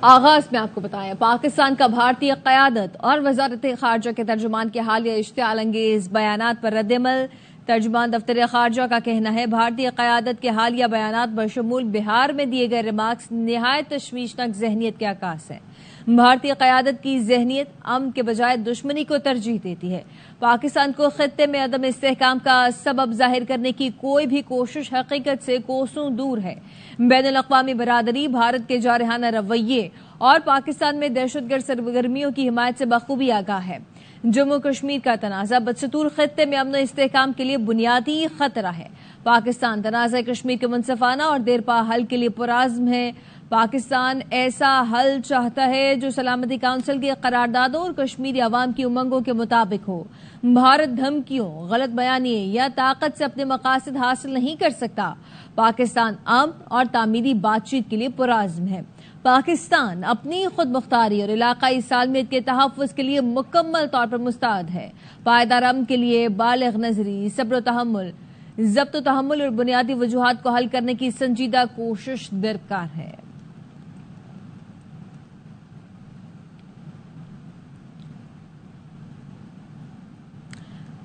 آغاز میں آپ کو بتائیں، پاکستان کا بھارتی قیادت اور وزارت خارجہ کے ترجمان کے حالیہ اشتعال انگیز بیانات پر رد عمل۔ ترجمان دفتر خارجہ کا کہنا ہے بھارتی قیادت کے حالیہ بیانات بشمول بہار میں دیے گئے ریمارکس نہایت تشویشناک ذہنیت کے عکاس ہیں۔ بھارتی قیادت کی ذہنیت امن کے بجائے دشمنی کو ترجیح دیتی ہے۔ پاکستان کو خطے میں عدم استحکام کا سبب ظاہر کرنے کی کوئی بھی کوشش حقیقت سے کوسوں دور ہے۔ بین الاقوامی برادری بھارت کے جارحانہ رویے اور پاکستان میں دہشت گرد سرگرمیوں کی حمایت سے بخوبی آگاہ ہے۔ جموں کشمیر کا تنازع بدستور خطے میں امن و استحکام کے لیے بنیادی خطرہ ہے۔ پاکستان تنازع کشمیر کے منصفانہ اور دیرپا حل کے لیے پرعزم ہے۔ پاکستان ایسا حل چاہتا ہے جو سلامتی کونسل کی قراردادوں اور کشمیری عوام کی امنگوں کے مطابق ہو۔ بھارت دھمکیوں، غلط بیانیے یا طاقت سے اپنے مقاصد حاصل نہیں کر سکتا۔ پاکستان امن اور تعمیری بات چیت کے لیے پرعزم ہے۔ پاکستان اپنی خود مختاری اور علاقائی سالمیت کے تحفظ کے لیے مکمل طور پر مستعد ہے۔ پائیدار امن کے لیے بالغ نظری، صبر و تحمل، ضبط و تحمل اور بنیادی وجوہات کو حل کرنے کی سنجیدہ کوشش درکار ہے۔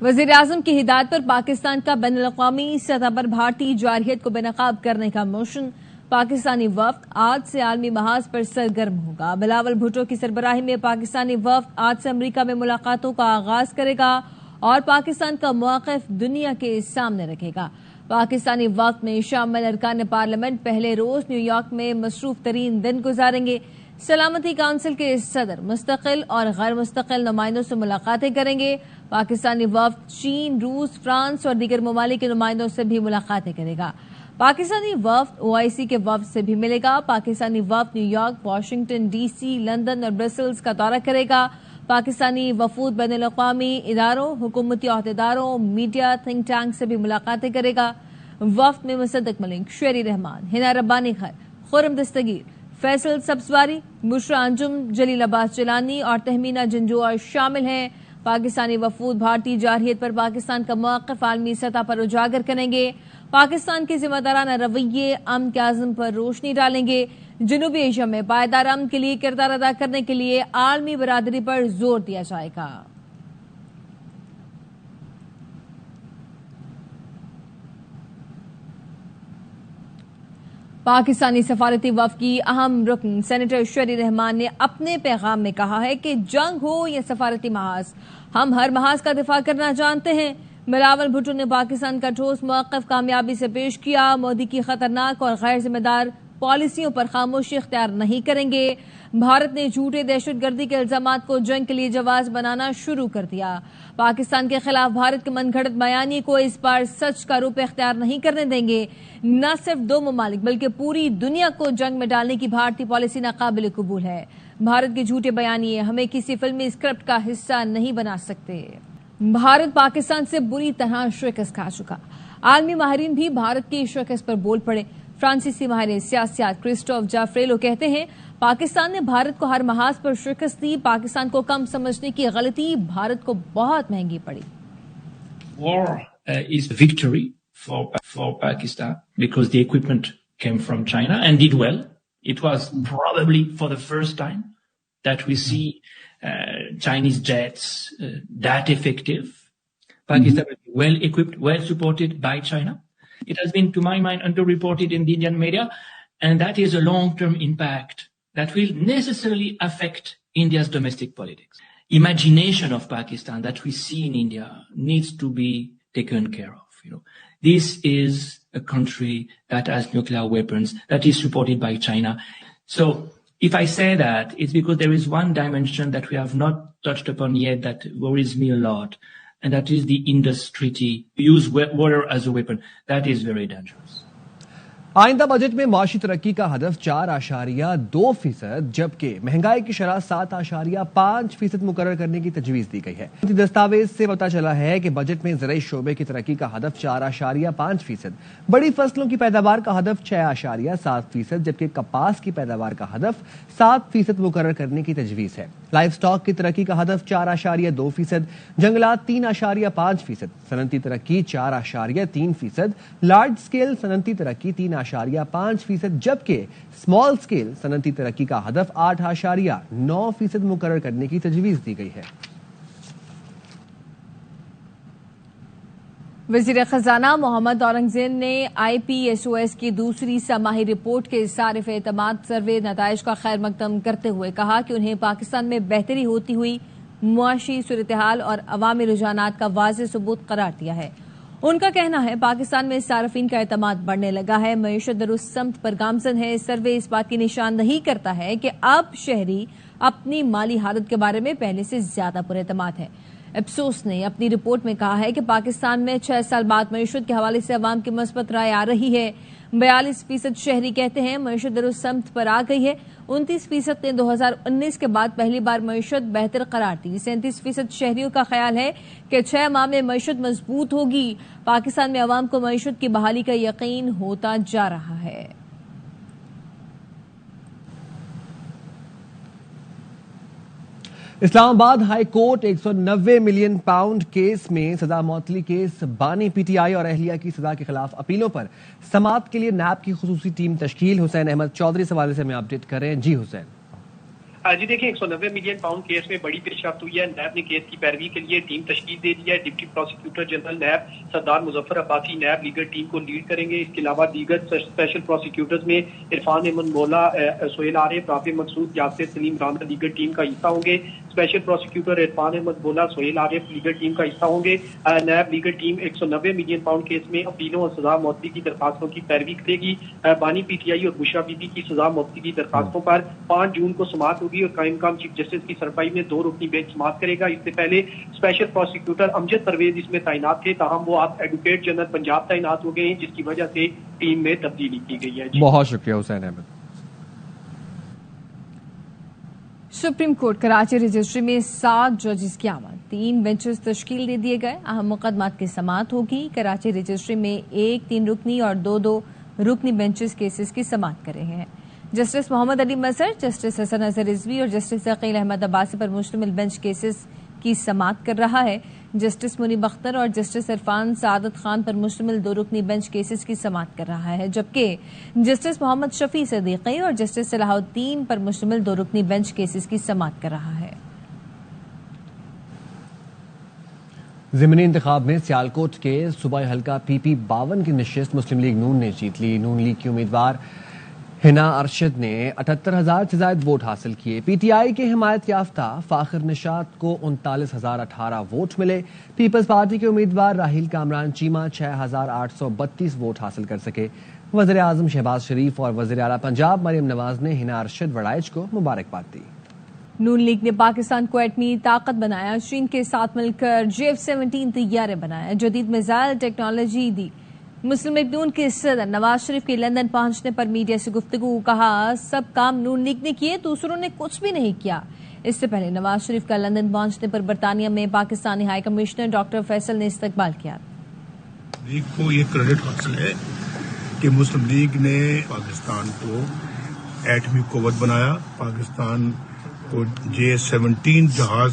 وزیراعظم کی ہدایت پر پاکستان کا بین الاقوامی سطح پر بھارتی جارحیت کو بے نقاب کرنے کا موشن۔ پاکستانی وفد آج سے عالمی محاذ پر سرگرم ہوگا۔ بلاول بھٹو کی سربراہی میں پاکستانی وفد آج سے امریکہ میں ملاقاتوں کا آغاز کرے گا اور پاکستان کا موقف دنیا کے سامنے رکھے گا۔ پاکستانی وفد میں شامل ارکان پارلیمنٹ پہلے روز نیو یارک میں مصروف ترین دن گزاریں گے۔ سلامتی کونسل کے صدر مستقل اور غیر مستقل نمائندوں سے ملاقاتیں کریں گے۔ پاکستانی وفد چین، روس، فرانس اور دیگر ممالک کے نمائندوں سے بھی ملاقاتیں کرے گا۔ پاکستانی وفد OIC کے وفد سے بھی ملے گا۔ پاکستانی وفد New York, Washington D C, London اور برسلز کا دورہ کرے گا۔ پاکستانی وفود بین الاقوامی اداروں، حکومتی عہدیداروں، میڈیا، تھنک ٹینک سے بھی ملاقاتیں کرے گا۔ وفد میں مصدق ملک، شیری رحمان، ہنا ربانی خر، خرم دستگیر، فیصل سبزواری، بشرا انجم، جلیل عباس جیلانی اور تہمینہ جنجوعہ شامل ہیں۔ پاکستانی وفود بھارتی جارحیت پر پاکستان کا موقف عالمی سطح پر اجاگر کریں گے۔ پاکستان کے ذمہ دارانہ رویے امن کے عزم پر روشنی ڈالیں گے۔ جنوبی ایشیا میں پائیدار امن کے لیے کردار ادا کرنے کے لیے عالمی برادری پر زور دیا جائے گا۔ پاکستانی سفارتی وفد کی اہم رکن سینیٹر شیری رحمان نے اپنے پیغام میں کہا ہے کہ جنگ ہو یا سفارتی محاذ، ہم ہر محاذ کا دفاع کرنا جانتے ہیں۔ بلاول بھٹو نے پاکستان کا ٹھوس موقف کامیابی سے پیش کیا۔ مودی کی خطرناک اور غیر ذمہ دار پالیسیوں پر خاموشی اختیار نہیں کریں گے۔ بھارت نے جھوٹے دہشت گردی کے الزامات کو جنگ کے لیے جواز بنانا شروع کر دیا۔ پاکستان کے خلاف بھارت کے من گھڑت بیانیے کو اس بار سچ کا روپ اختیار نہیں کرنے دیں گے۔ نہ صرف دو ممالک بلکہ پوری دنیا کو جنگ میں ڈالنے کی بھارتی پالیسی ناقابل قبول ہے۔ بھارت کے جھوٹے بیانیے ہمیں کسی فلمی اسکرپٹ کا حصہ نہیں بنا سکتے۔ بھارت پاکستان سے بری طرح شکست کھا چکا۔ عالمی ماہرین بھی بھارت کی شکست پر بول پڑے۔ فرانسیسی ماہر سیاست کرسٹوف جافریلو کہتے ہیں پاکستان نے بھارت کو ہر محاذ پر شکست دی۔ پاکستان کو کم سمجھنے کی غلطی بھارت کو بہت مہنگی پڑی۔ War is a victory for Pakistan because the equipment came from China and did well. It was probably for the first time that we see Chinese jets that effective. Pakistan was well equipped, well supported by China. It has been, to my mind, underreported in the Indian media, and that is a long-term impact that will necessarily affect India's domestic politics. Imagination of Pakistan that we see in India needs to be taken care of. This is a country that has nuclear weapons, that is supported by China. So if I say that, it's because there is one dimension that we have not touched upon yet that worries me a lot, and that is the Indus Treaty. Use water as a weapon. That is very dangerous. آئندہ budget میں معاشی ترقی کا ہدف 4.2%، جبکہ مہنگائی کی شرح 7.5% مقرر کرنے کی تجویز دی گئی ہے۔ دستاویز سے پتہ چلا ہے کہ بجٹ میں زرعی شعبے کی ترقی کا ہدف 4.5%، بڑی فصلوں کی پیداوار کا ہدف 6.7%، جبکہ کپاس کی پیداوار کا ہدف 7% مقرر کرنے کی تجویز ہے۔ لائف سٹاک کی ترقی کا ہدف 4.2%، جنگلات 3.5%، صنعتی ترقی 4.3%، لارج سکیل صنعتی ترقی 3.8%، 3.5% जबकि स्मॉल स्केल सनती तरक्की का हदफ 8.9% मुकर्रर करने की तजवीज़ दी गई है। वज़ीर खजाना मोहम्मद औरंगज़ेब ने IPSOS की दूसरी समाही रिपोर्ट के सारिफ एतमाद सर्वे नताइज का खैर मकदम करते हुए कहा कि उन्हें पाकिस्तान में बेहतरी होती हुई मुआशी सूरत-ए-हाल और अवामी रुझानात का वाज़ेह सबूत करार दिया है। उनका कहना है पाकिस्तान में सार्फिन का एतमाद बढ़ने लगा है, मईशत दुरुस्त समत पर गामजन है। सर्वे इस बात की निशानदही करता है कि अब शहरी अपनी माली हालत के बारे में पहले से ज्यादा पुरएतमाद है। इप्सोस ने अपनी रिपोर्ट में कहा है कि पाकिस्तान में 6 साल बाद मईशत के हवाले से अवाम की मस्बत राय आ रही है। 42% शहरी कहते हैं मईशत दुरुस्त समत पर आ गई है। 29% ने 2019 के बाद पहली बार मईशत बेहतर करार दी। 37% शहरियों का ख्याल है कि 6 माह में मईशत मजबूत होगी। पाकिस्तान में अवाम को मईशत की बहाली का यकीन होता जा रहा है। Islamabad high court 190 million pound case में सजा मौतली केस बानी PTI और अहलिया की सजा के खिलाफ अपीलों पर समाअत के लिए नैब की खुसूसी टीम तश्कील। हुसैन अहमद चौधरी इस हवाले से हमें अपडेट कर रहे हैं। जी हुसैन। जी देखिए 190 मिलियन पाउंड केस में बड़ी पेशरफ्त हुई है। नैब ने केस की पैरवी के लिए टीम तश्कील दे दी है। डिप्टी प्रोसिक्यूटर जनरल नैब सरदार मुजफ्फर अब्बासी नैब लीगल टीम को लीड करेंगे। इसके अलावा दीगर स्पेशल प्रोसिक्यूटर्स में इरफान अहमद मौला, सोहेल आरिफ, राफी मकसूद, यासिर सलीम राना लीगल टीम का हिस्सा होंगे। स्पेशल प्रोसिक्यूटर इरफान अहमद मौला, सोहेल आरिफ लीगल टीम का हिस्सा होंगे। नैब legal team 190 million pound case में अपीलों और सजा मौतली की दरखास्तों की पैरवी करेगी। बानी PTI और बुशरा बीबी की सजा मौतली की दरखास्तों पर 5 जून को समाअत होगी और कायम काम चीफ जस्टिस की सरबराही में 2 रुकनी बेंच समाअत करेगा। इससे पहले स्पेशल प्रोसिक्यूटर अमजद परवेज इसमें तैनात थे, ताहम वो आप एडवोकेट जनरल पंजाब तैनात हो गए हैं, जिसकी वजह से टीम में तब्दीली की गई है। बहुत शुक्रिया Hussain Ahmed. Supreme Court Karachi registry में 7 जजेस की आमद, 3 बेंचेस तश्कील दे दिए गए। अहम मुकदमात की समाअत होगी। कराची रजिस्ट्री में 1 3 रुकनी और 2 रुकनी बेंचेस केसेस की समाअत कर रहे हैं। जस्टिस मोहम्मद अली मसर, जस्टिस हसन अजहर रिजवी और जस्टिस अकील अहमद अब्बासी पर मुश्तमिल बेंच केसेस की समाअत कर रहा है। जस्टिस मुनीब अख्तर और जस्टिस इरफान सादत खान पर मुश्तमिल 2 रुकनी बेंच केसेस की समाअत कर रहा है, जबकि जस्टिस मोहम्मद शफी सदीकी और जस्टिस सलाहुद्दीन पर मुश्तमिल 2 रुकनी बेंच केसेस की समाअत कर रहा है। ज़िमनी इंतखाब में सियालकोट के सूबाई हल्का PP 52 की नशिस्त मुस्लिम लीग नून ने जीत ली। नून लीग की उम्मीदवार हिना अरशद ने 78,000 से ज्यादा वोट हासिल किए। PTI के हिमायत याफ्ता फाखिर निशात को 39,018 वोट मिले। पीपल्स पार्टी के उम्मीदवार राहिल कामरान चीमा 6,832 वोट हासिल कर सके। वज़ीर आज़म शहबाज शरीफ और वज़ीर आला पंजाब मरियम नवाज ने हिना अरशद वड़ाइच को मुबारकबाद दी। नून लीग ने पाकिस्तान को एटमी ताकत बनाया, चीन के साथ मिलकर JF-17 तैयारे बनाया, जदीद मिसाइल टेक्नोलॉजी दी। मुस्लिम लीग नून के सदर नवाज शरीफ के लंदन पहुंचने पर मीडिया से गुफ्तगू, कहा सब काम नून लीग ने किए, दूसरों ने कुछ भी नहीं किया। इससे पहले नवाज शरीफ का लंदन पहुंचने पर बरतानिया में Pakistani high commissioner doctor Faisal ने इस्तकबाल किया। लीग को ये क्रेडिट हासिल है कि मुस्लिम लीग ने पाकिस्तान को एटमी कुव्वत बनाया। पाकिस्तान को JF-17 जहाज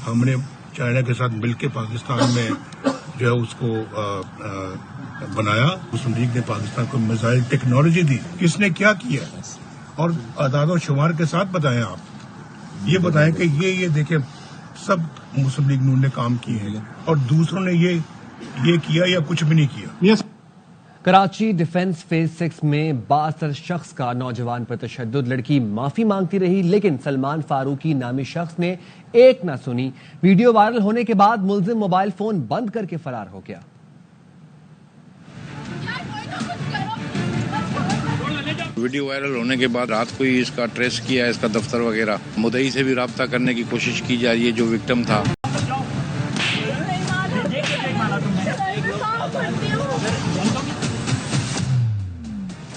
हमने चाइना के साथ मिलकर पाकिस्तान में जो है उसको बनाया। मुस्लिम लीग ने पाकिस्तान को मिसाइल टेक्नोलॉजी दी। किसने क्या किया और आदाद और शुमार के साथ बताएं। आप ये बताएं कि ये देखें सब मुस्लिम लीग नून ने काम किए हैं और दूसरों ने ये किया या कुछ भी नहीं किया। कराची डिफेंस फेज 6 में 62 शख्स का नौजवान पर तशद्दुद, लड़की माफी मांगती रही लेकिन सलमान फारूकी नामी शख्स ने एक न सुनी। वीडियो वायरल होने के बाद मुलजिम मोबाइल फोन बंद करके फरार हो गया। वीडियो वायरल होने के बाद रात को ही इसका ट्रेस किया, इसका दफ्तर वगैरह, मुद्दई से भी राब्ता करने की कोशिश की जा रही है जो विक्टिम था।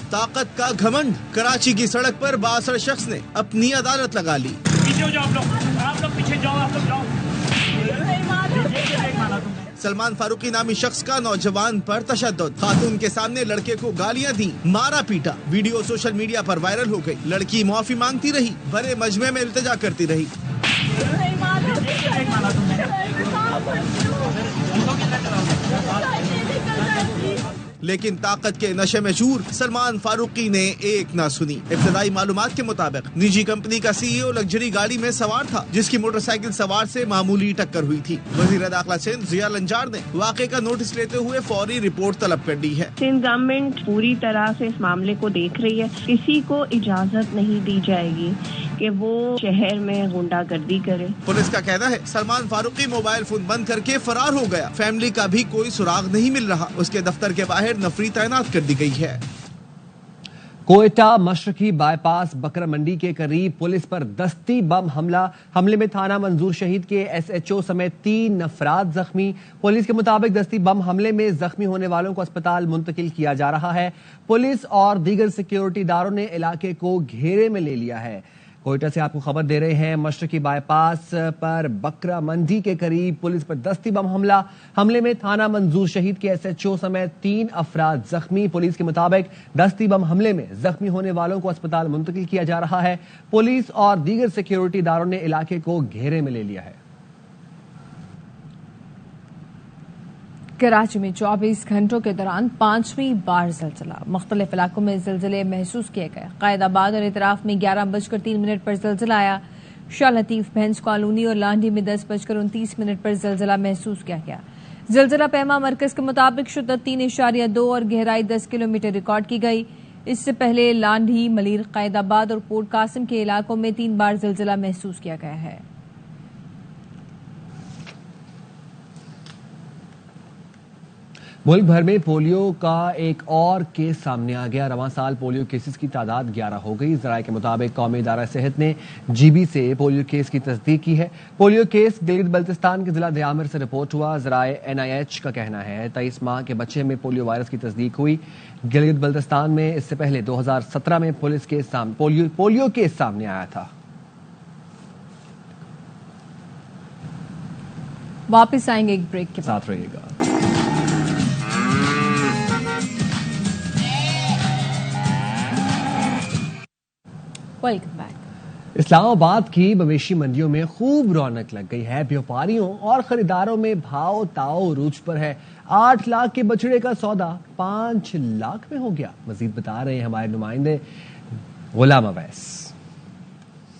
ताकत का घमंड, कराची की सड़क पर 62 शख्स ने अपनी अदालत लगा ली। पीछे जाओ आप लोग पीछे जाओ, आप लोग जाओ। सलमान फारूकी नामी शख्स का नौजवान पर तशद्दुद, खातून के सामने लड़के को गालियां दी, मारा पीटा। वीडियो सोशल मीडिया पर वायरल हो गई। लड़की माफी मांगती रही, भरे मजमे में इल्तिजा करती रही। लेकिन ताकत के नशे में चूर सलमान फारूकी ने एक ना सुनी। इब्तदाई मालूमात के मुताबिक निजी कंपनी का CEO लग्जरी गाड़ी में सवार था, जिसकी मोटरसाइकिल सवार से मामूली टक्कर हुई थी। वज़ीर दाखिला सिंध ज़िया लंजार ने वाक़े का नोटिस लेते हुए फौरी रिपोर्ट तलब कर दी है। सिंध गवर्नमेंट पूरी तरह से इस मामले को देख रही है। किसी को इजाजत नहीं दी जाएगी कि वो शहर में गुंडागर्दी करे। पुलिस का कहना है सलमान फारूकी मोबाइल फोन बंद करके फरार हो गया। फैमिली का भी कोई सुराग नहीं मिल रहा। उसके दफ्तर के बाहर नफरी तैनात कर दी गई है। कोयटा मशरकी बाईपास बकरा मंडी के करीब पुलिस पर दस्ती बम हमले में थाना मंजूर शहीद के SHO समेत 3 अफराद जख्मी। पुलिस के मुताबिक दस्ती बम हमले में जख्मी होने वालों को अस्पताल मुंतकिल किया जा रहा है। पुलिस और दीगर सिक्योरिटी इदारों ने इलाके को घेरे में ले लिया है। कोयटा से आपको खबर दे रहे हैं, मशरकी बाईपास पर बकरा मंडी के करीब पुलिस पर दस्ती बम हमले में थाना मंजूर शहीद के SHO समेत 3 अफराद जख्मी। पुलिस के मुताबिक दस्ती बम हमले में जख्मी होने वालों को अस्पताल मुंतकिल किया जा रहा है। पुलिस और दीगर सिक्योरिटी इदारों ने इलाके को घेरे में ले लिया है। कराची में 24 घंटों के दौरान 5वीं बार ज़िलज़िला। मुख्तलिफ इलाकों में ज़िलज़िले महसूस किए गए। क़ायदाबाद और इतराफ में 11:03 पर ज़िलज़िला आया। शाह लतीफ भैंस कॉलोनी और लांडी में 10:29 पर ज़िलज़िला महसूस किया गया। ज़िलज़िला पैमा मरकज़ के मुताबिक शिद्दत 3.2 और गहराई 10 किलोमीटर रिकॉर्ड की गई। इससे पहले लांडी, मलीर, क़ायदाबाद और पोर्ट कासिम के इलाकों में 3 बार ज़िलज़िला महसूस किया गया है। मुल्क भर में पोलियो का एक और केस सामने आ गया। रवां साल पोलियो केसेस की तादाद 11 हो गई। ज़राए के मुताबिक कौमी इदारा सेहत ने GB से पोलियो केस की तस्दीक की है। पोलियो केस गिलगित बल्तिस्तान के जिला दयामिर से रिपोर्ट हुआ। ज़राए NIH का कहना है 23 माह के बच्चे में पोलियो वायरस की तस्दीक हुई। गिलगित बल्तिस्तान में इससे पहले 2017 में पोलियो केस सामने आया था। वापस आएंगे एक ब्रेक के साथ रहिएगा। Welcome back. इस्लामाबाद की मवेशी मंडियों में खूब रौनक लग गई है। व्यापारियों और खरीदारों में भाव ताव उरूज पर है। 8 लाख के बछड़े का सौदा 5 लाख में हो गया। मजीद बता रहे हैं हमारे नुमाइंदे गुलाम अवैस।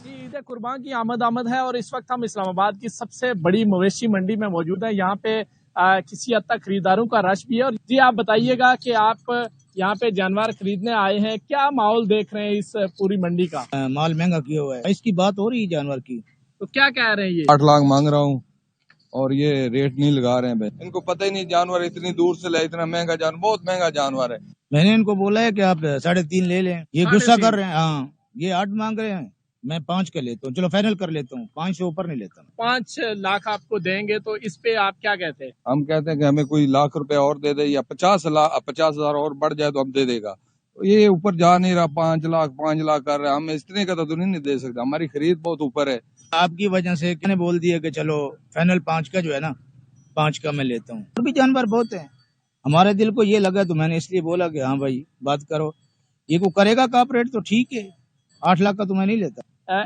ईद कुर्बान की आमद है और इस वक्त हम इस्लामाबाद की सबसे बड़ी मवेशी मंडी में मौजूद है। यहाँ पे किसी हद तक खरीदारों का रश भी है। और जी आप बताइएगा कि आप यहाँ पे जानवर खरीदने आए हैं, क्या माहौल देख रहे हैं इस पूरी मंडी का? माल महंगा किया हुआ है, इसकी बात हो रही है जानवर की। तो क्या कह रहे हैं ये? 8 लाख मांग रहा हूँ और ये रेट नहीं लगा रहे हैं भाई। इनको पता ही नहीं जानवर इतनी दूर से ले, इतना महंगा जानवर, बहुत महंगा जानवर है। मैंने इनको बोला है कि आप 3.5 ले लें, ये गुस्सा कर रहे हैं। हाँ, ये 8 मांग रहे हैं, मैं 5 का लेता हूँ। चलो फाइनल कर लेता हूँ, 5 से ऊपर नहीं लेता। 5 लाख आपको देंगे तो इस पे आप क्या कहते हैं? हम कहते हैं कि हमें कोई लाख रुपया और दे दे या 50,000 और बढ़ जाए तो हम दे देगा। ये ऊपर जा नहीं रहा, 5 लाख कर रहा है। हम इतने का तो नहीं दे सकते, हमारी खरीद बहुत ऊपर है। आपकी वजह से मैंने बोल दिया कि चलो फाइनल 5 का जो है ना, 5 का मैं लेता हूँ। और भी जानवर बहुत है, हमारे दिल को ये लगा तो मैंने इसलिए बोला कि हाँ भाई बात करो, ये को करेगा कॉपरेट तो ठीक है। 8 लाख का तो मैं नहीं लेता।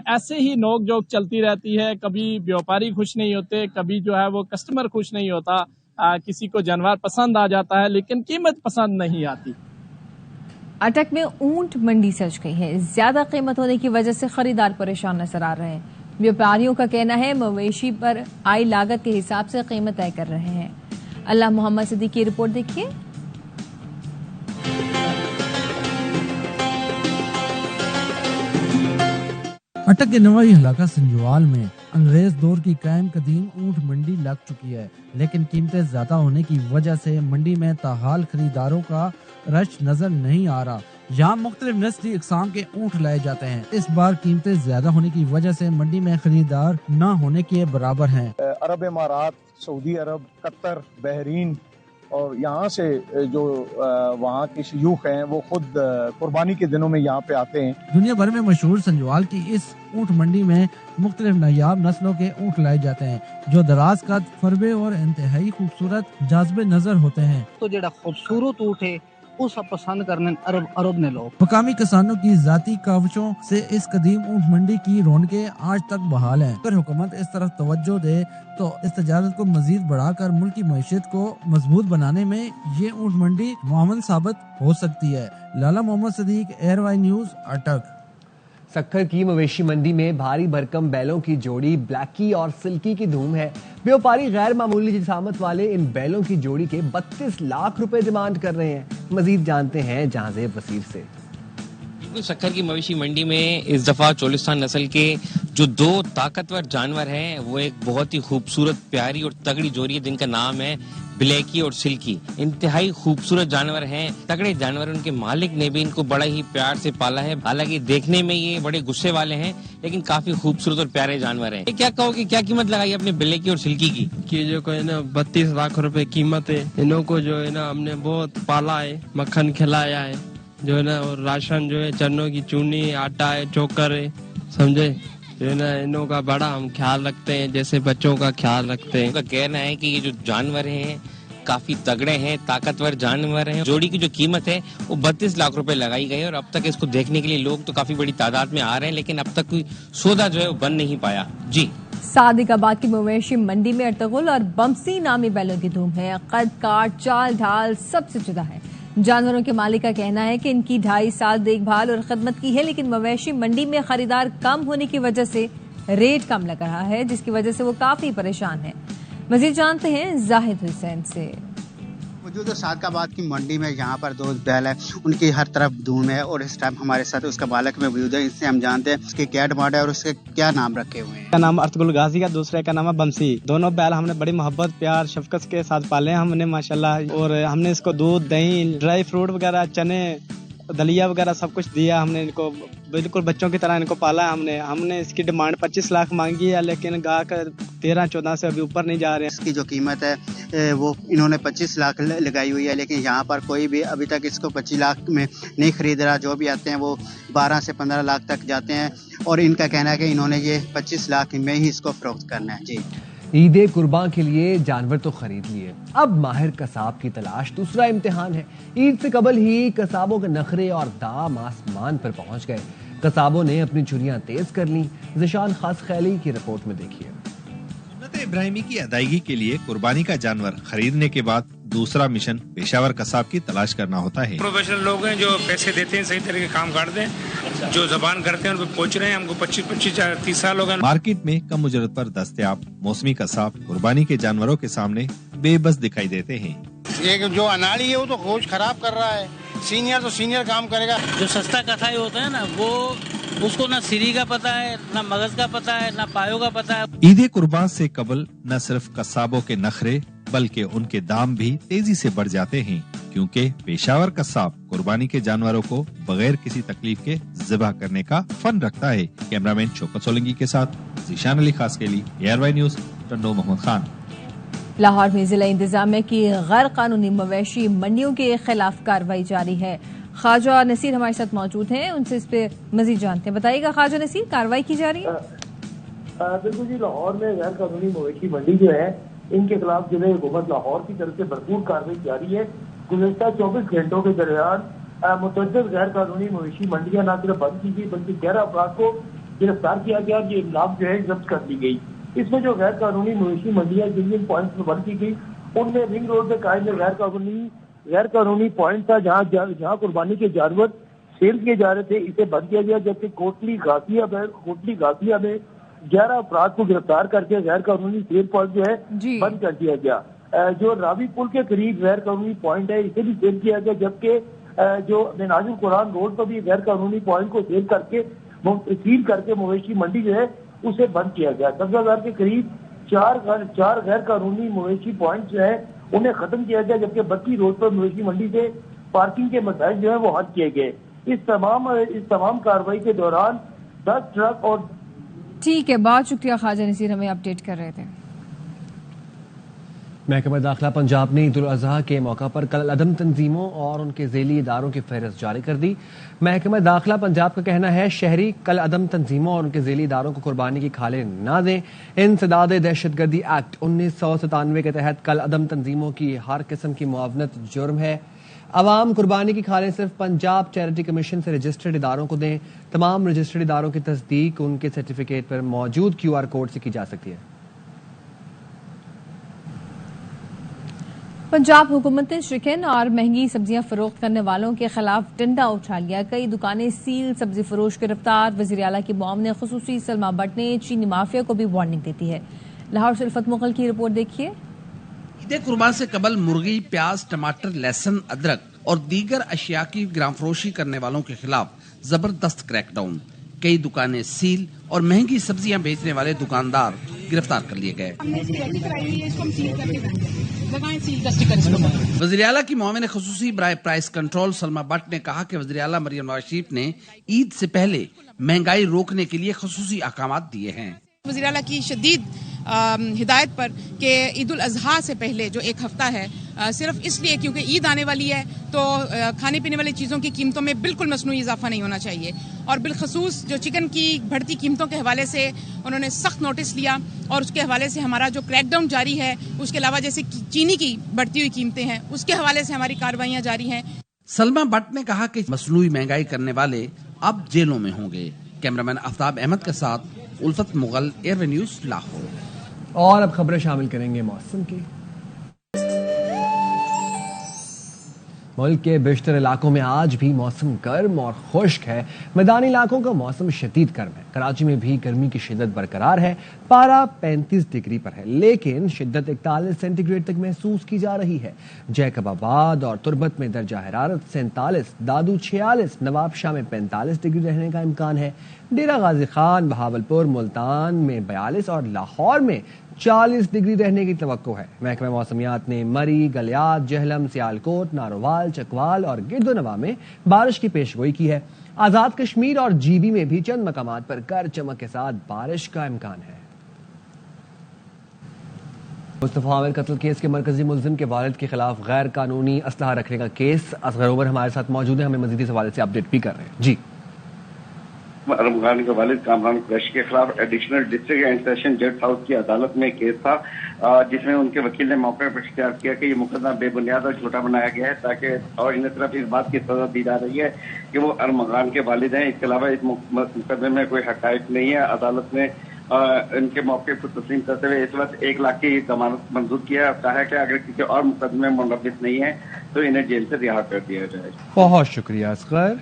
ऐसे ही नोक जोक चलती रहती है, कभी व्यापारी खुश नहीं होते, कभी जो है वो कस्टमर खुश नहीं होता। किसी को जानवर पसंद आ जाता है लेकिन कीमत पसंद नहीं आती। अटक में ऊंट मंडी सज गई है। ज्यादा कीमत होने की वजह से खरीदार परेशान नजर आ रहे हैं। व्यापारियों का कहना है मवेशी पर आई लागत के हिसाब से कीमत तय कर रहे हैं। अल्लाह मोहम्मद सिद्दीकी की रिपोर्ट देखिए। अटक के नवाई इलाका संजवाल में अंग्रेज दौर की कायम कदीम ऊंट मंडी लग चुकी है, लेकिन कीमतें ज्यादा होने की वजह से मंडी में ताहाल खरीदारों का रश नजर नहीं आ रहा। यहाँ मुख्तलिफ नस्ली इकसाम के ऊंट लाए जाते हैं। इस बार कीमतें ज्यादा होने की वजह से मंडी में खरीदार न होने के बराबर हैं। अरब इमारात, सऊदी अरब, कतर, बहरीन और यहाँ से जो वहाँ के शयूख हैं वो खुद कुर्बानी के दिनों में यहाँ पे आते हैं। दुनिया भर में मशहूर संजवाल की इस ऊंट मंडी में मुख्तलिफ नायाब नस्लों के ऊंट लाए जाते हैं, जो दराज कद, फरबे और इंतहाई खूबसूरत जाज़बे नजर होते हैं। तो जेड़ा खूबसूरत ऊंट है सब पसंद करने अरब ने लोग। मकामी किसानों की जाती काविशों से इस कदीम ऊँट मंडी की रौनकें आज तक बहाल हैं। अगर हुकूमत इस तरफ तवज्जो दे तो इस तजारत को मजीद बढ़ाकर मुल्क की मईशत को मजबूत बनाने में ये ऊँट मंडी मुआवन साबित हो सकती है। लाला मोहम्मद सदीक, एयरवाई न्यूज, अटक। सक्खर की मवेशी मंडी में भारी भरकम बैलों की जोड़ी ब्लैकी और सिल्की की धूम है। व्यापारी गैर मामूली जिसामत वाले इन बैलों की जोड़ी के 32 लाख रुपए डिमांड कर रहे हैं। मजीद जानते हैं जहांजेब वसीर से। सक्खर की मवेशी मंडी में इस दफा चोलिस्तान नस्ल के जो दो ताकतवर जानवर हैं वो एक बहुत ही खूबसूरत, प्यारी और तगड़ी जोड़ी है जिनका नाम है ब्लैकी और सिल्की। इंतहाई खूबसूरत जानवर हैं, तगड़े जानवर। उनके मालिक ने भी इनको बड़ा ही प्यार से पाला है। हालांकि देखने में ये बड़े गुस्से वाले हैं लेकिन काफी खूबसूरत और प्यारे जानवर हैं। क्या कहोगे, क्या कीमत लगाई अपने ब्लैकी और सिल्की की? कि जो है ना 32 लाख रुपए कीमत है। इन्हों को जो है ना हमने बहुत पाला है, मक्खन खिलाया है जो है ना, और राशन जो है चन्नों की चूनी, आटा है, चोकर है, समझे। जो है ना इन्हों का बड़ा हम ख्याल रखते हैं जैसे बच्चों का ख्याल रखते हैं। उनका कहना है कि ये जो जानवर हैं काफी तगड़े हैं, ताकतवर जानवर हैं। जोड़ी की जो कीमत है वो 32 लाख रुपए लगाई गई है और अब तक इसको देखने के लिए लोग तो काफी बड़ी तादाद में आ रहे हैं लेकिन अब तक कोई सौदा जो है वो बन नहीं पाया। जी। सादिकाबाद की मवेशी मंडी में अर्तगुल और बमसी नामी बैलों की धूम है। कद काट, चाल ढाल सबसे जुदा है। जानवरों के मालिक का कहना है कि इनकी 2.5 साल देखभाल और खिदमत की है लेकिन मवेशी मंडी में खरीदार कम होने की वजह से रेट कम लग रहा है जिसकी वजह से वो काफी परेशान है। मजीद जानते हैं जाहिद हुसैन से। मौजूद सादिकाबाद की मंडी में यहाँ पर दो बैल है, उनकी हर तरफ धूम है और इस टाइम हमारे साथ उसका मालिक में मौजूद है। इससे हम जानते हैं उसके क्या डिमांड है और उसके क्या नाम रखे हुए हैं। का नाम अर्तगुल गाजी का, दूसरे का नाम है बमसी। दोनों बैल हमने बड़ी मोहब्बत, प्यार, शफकत के साथ पाले हैं हमने माशाल्लाह। और हमने इसको दूध, दही, ड्राई फ्रूट वगैरह, चने, दलिया वगैरह सब कुछ दिया। हमने इनको बिल्कुल बच्चों की तरह इनको पाला है। हमने इसकी डिमांड 25 लाख मांगी है लेकिन गाहक 13-14 से अभी ऊपर नहीं जा रहे हैं। इसकी जो कीमत है वो इन्होंने 25 लाख लगाई हुई है लेकिन यहाँ पर कोई भी अभी तक इसको 25 लाख में नहीं खरीद रहा। जो भी आते हैं वो 12 से 15 लाख तक जाते हैं और इनका कहना है कि इन्होंने ये 25 लाख में ही इसको फरोख्त करना है। जी। ईद कुर्बान के लिए जानवर तो खरीद लिए, अब माहिर कसाब की तलाश दूसरा इम्तिहान है। ईद से कबल ही कसाबों के नखरे और दाम आसमान पर पहुंच गए। कसाबों ने अपनी छुरियां तेज कर लीं। ज़िशान खास खैली की रिपोर्ट में देखिए। सुन्नत इब्राहिमी की अदायगी के लिए कुर्बानी का जानवर खरीदने के बाद दूसरा मिशन पेशावर कसाब की तलाश करना होता है। प्रोफेशनल लोग हैं जो पैसे देते हैं, सही तरीके काम काटते हैं, जो जबान करते हैं उन पर पहुंच रहे हैं। हमको 25-30 साल हो गए। मार्केट में कम उजरत पर दस्तयाब मौसमी कसाब कुर्बानी के जानवरों के सामने बेबस दिखाई देते हैं। एक जो अनाड़ी है वो तो खोज खराब कर रहा है, सीनियर तो सीनियर काम करेगा। जो सस्ता कसाई होता है ना वो उसको ना सिरी का पता है, ना मगज का पता है, ना पायों का पता है। ईद कुर्बान से कबल न सिर्फ कसाबों के नखरे बल्कि उनके दाम भी तेजी से बढ़ जाते हैं क्योंकि पेशावर कसाब कुर्बानी के जानवरों को बगैर किसी तकलीफ के ज़िबा करने का फन रखता है। कैमरामैन शौकत सोलंकी के साथ ज़ीशान अली खास के लिए एयरवाई न्यूज, टंडो मोहम्मद खान। लाहौर में जिला इंतजामिया की गैर कानूनी मवेशी मंडियों के खिलाफ कार्रवाई जारी है। ख्वाजा नसीर हमारे साथ मौजूद हैं, उनसे इस पे मजीद जानते हैं। बताइएगा ख्वाजा नसीर, कार्रवाई की जा रही है? बिल्कुल जी, लाहौर में गैर कानूनी मवेशी मंडी जो है इनके खिलाफ जिले हुकूमत लाहौर की तरफ से भरपूर कार्रवाई जारी है। गुज़श्ता 24 घंटों के दरमियान मुतअद्दिद गैर कानूनी मवेशी मंडियां न सिर्फ बंद की गई बल्कि 11 अफराद को गिरफ्तार किया गया। ये इमलाक जो है जब्त कर ली गई। इसमें जो गैर कानूनी मवेशी मंडियां जिन जिन पॉइंट पर बंद की गई उनमें रिंग रोड पे कायम गैर कानूनी पॉइंट था जहाँ कुर्बानी के जानवर सेल किए जा रहे थे, इसे बंद किया गया। जबकि कोटली गाजिया में 11 अपराध को गिरफ्तार करके गैर कानूनी सेल पॉइंट जो है बंद कर दिया गया। जो रावी पुल के करीब गैर कानूनी पॉइंट है इसे भी सेल किया गया। जबकि जो मेनाजुल कुरान रोड पर भी गैर कानूनी पॉइंट को सील करके मवेशी मंडी जो है उसे बंद किया गया। कब्जादार के करीब चार गैर कानूनी मवेशी पॉइंट जो है उन्हें खत्म किया गया। जबकि बत्ती रोड पर मवेशी मंडी से पार्किंग के मसाइल जो है वो हल किए गए। इस तमाम कार्रवाई के दौरान 10 ट्रक और ठीक है, बहुत शुक्रिया ख्वाजा नसीर, हमें अपडेट कर रहे थे। महकमा दाखिला पंजाब ने ईद उल अजहा के मौका पर कल अदम तंजीमों और उनके ज़ेली इदारों की फहरिस्त जारी कर दी। महकमा दाखिला पंजाब का कहना है शहरी कल अदम तंजीमों और उनके ज़ेली इदारों को कुर्बानी की खाले न दें। इंसदाद दहशतगर्दी एक्ट 1997 के तहत कल अदम तंजीमों की हर किस्म की मुआवनत जुर्म है। عوام قربانی کی کھالیں صرف پنجاب چیریٹی کمیشن سے رجسٹرڈ اداروں کو دیں. تمام رجسٹرڈ اداروں کی تصدیق ان کے سرٹیفکیٹ پر موجود QR کوڈ سے کی جا سکتی ہے. پنجاب حکومت نے چکن اور مہنگی سبزیاں فروخت کرنے والوں کے خلاف ڈنڈا اٹھا لیا. کئی دکانیں سیل، سبزی فروش گرفتار. وزیر اعلیٰ کی معاون خصوصی سلما بٹ نے چینی مافیا کو بھی وارننگ دیتی ہے. لاہور سے الفت مغل کی رپورٹ دیکھیے. عید قربان سے قبل مرغی، پیاز، ٹماٹر، لہسن، ادرک اور دیگر اشیاء کی گرام فروشی کرنے والوں کے خلاف زبردست کریک ڈاؤن. کئی دکانیں سیل اور مہنگی سبزیاں بیچنے والے دکاندار گرفتار کر لیے گئے. وزیر اعلیٰ کی معاون خصوصی برائے پرائس کنٹرول سلما بٹ نے کہا کہ وزیر اعلیٰ مریم نواز شریف نے عید سے پہلے مہنگائی روکنے کے لیے خصوصی احکامات دیے ہیں. وزیر اعلیٰ کی شدید ہدایت پر کہ عید الاضحیٰ سے پہلے جو ایک ہفتہ ہے صرف اس لیے کیونکہ عید آنے والی ہے تو کھانے پینے والی چیزوں کی قیمتوں میں بالکل مصنوعی اضافہ نہیں ہونا چاہیے. اور بالخصوص جو چکن کی بڑھتی قیمتوں کے حوالے سے انہوں نے سخت نوٹس لیا اور اس کے حوالے سے ہمارا جو کریک ڈاؤن جاری ہے. اس کے علاوہ جیسے چینی کی بڑھتی ہوئی قیمتیں ہیں اس کے حوالے سے ہماری کارروائیاں جاری ہیں. سلما بٹ نے کہا کہ مصنوعی مہنگائی کرنے والے اب جیلوں میں ہوں گے. کیمرامین آفتاب احمد کے ساتھ الفت مغل، ایئر نیوز، لاہور. اور اب خبریں شامل کریں گے موسم کی. ملک کے بیشتر علاقوں میں آج بھی موسم گرم اور خشک ہے. میدانی علاقوں کا موسم شدید گرم ہے. کراچی میں بھی گرمی کی شدت برقرار ہے. پارہ 35 ڈگری پر ہے لیکن شدت 41 سینٹی گریڈ تک محسوس کی جا رہی ہے. جیکب آباد اور تربت میں درجہ حرارت 47، دادو 46، نواب شاہ میں 45 ڈگری رہنے کا امکان ہے. ڈیرہ غازی خان، بہاولپور، ملتان میں 42 اور لاہور میں 40 ڈگری رہنے کی توقع ہے. محکمہ موسمیات نے مری، گلیات، جہلم، سیالکوٹ، ناروال، چکوال اور گردونواں میں بارش کی پیشگوئی کی ہے. آزاد کشمیر اور جی بی میں بھی چند مقامات پر گرج چمک کے ساتھ بارش کا امکان ہے. مصطفیٰ عامر قتل کیس کے مرکزی ملزم کے والد کے خلاف غیر قانونی اسلحہ رکھنے کا کیس. اصغر عمر ہمارے ساتھ موجود ہیں، ہمیں مزید اس حوالے سے اپڈیٹ بھی کر رہے ہیں. جی، ارمغان کے والد کامران قریشی کے خلاف ایڈیشنل ڈسٹرکٹ اینڈ سیشن جج ہاؤس کی عدالت میں کیس تھا جس میں ان کے وکیل نے موقع پر اختیار کیا کہ یہ مقدمہ بے بنیاد اور جھوٹا بنایا گیا ہے تاکہ اور انہیں طرف اس بات کی سزا دی جا رہی ہے کہ وہ ارمغان کے والد ہیں. اس کے علاوہ اس مقدمے میں کوئی حقائق نہیں ہے. عدالت نے ان کے موقع کو تسلیم کرتے ہوئے اس وقت 1 لاکھ کی ضمانت منظور کیا ہے. کہا ہے کہ اگر کسی اور مقدمے میں ملوث نہیں ہے تو انہیں جیل سے رہا کر دیا جائے. بہت شکریہ Asghar.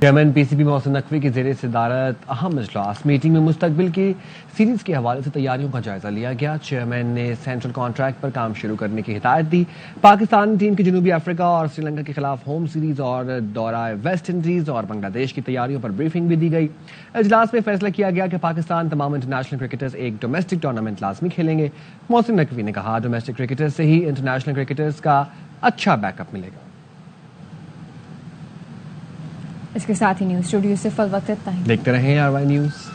Chairman P C B Mohsin Naqvi کی زیر صدارت اہم اجلاس. میٹنگ میں مستقبل کی سیریز کے حوالے سے تیاریوں کا جائزہ لیا گیا. چیئرمین نے سینٹرل کانٹریکٹ پر کام شروع کرنے کی ہدایت دی. پاکستان ٹیم کی جنوبی افریقہ اور سری لنکا کے خلاف ہوم سیریز اور دورہ ویسٹ انڈیز اور بنگلہ دیش کی تیاریوں پر بریفنگ بھی دی گئی. اجلاس میں فیصلہ کیا گیا کہ پاکستان تمام انٹرنیشنل کرکٹرز ایک ڈومیسٹک ٹورنامنٹ لازمی کھیلیں گے. محسن نقوی نے کہا ڈومیسٹک کرکٹرز سے ہی انٹرنیشنل کرکٹرز کا اچھا بیک اپ ملے گا. اس کے ساتھ ہی نیوز اسٹوڈیو سے فل وقت اتنا ہی. دیکھتے رہیں RY نیوز.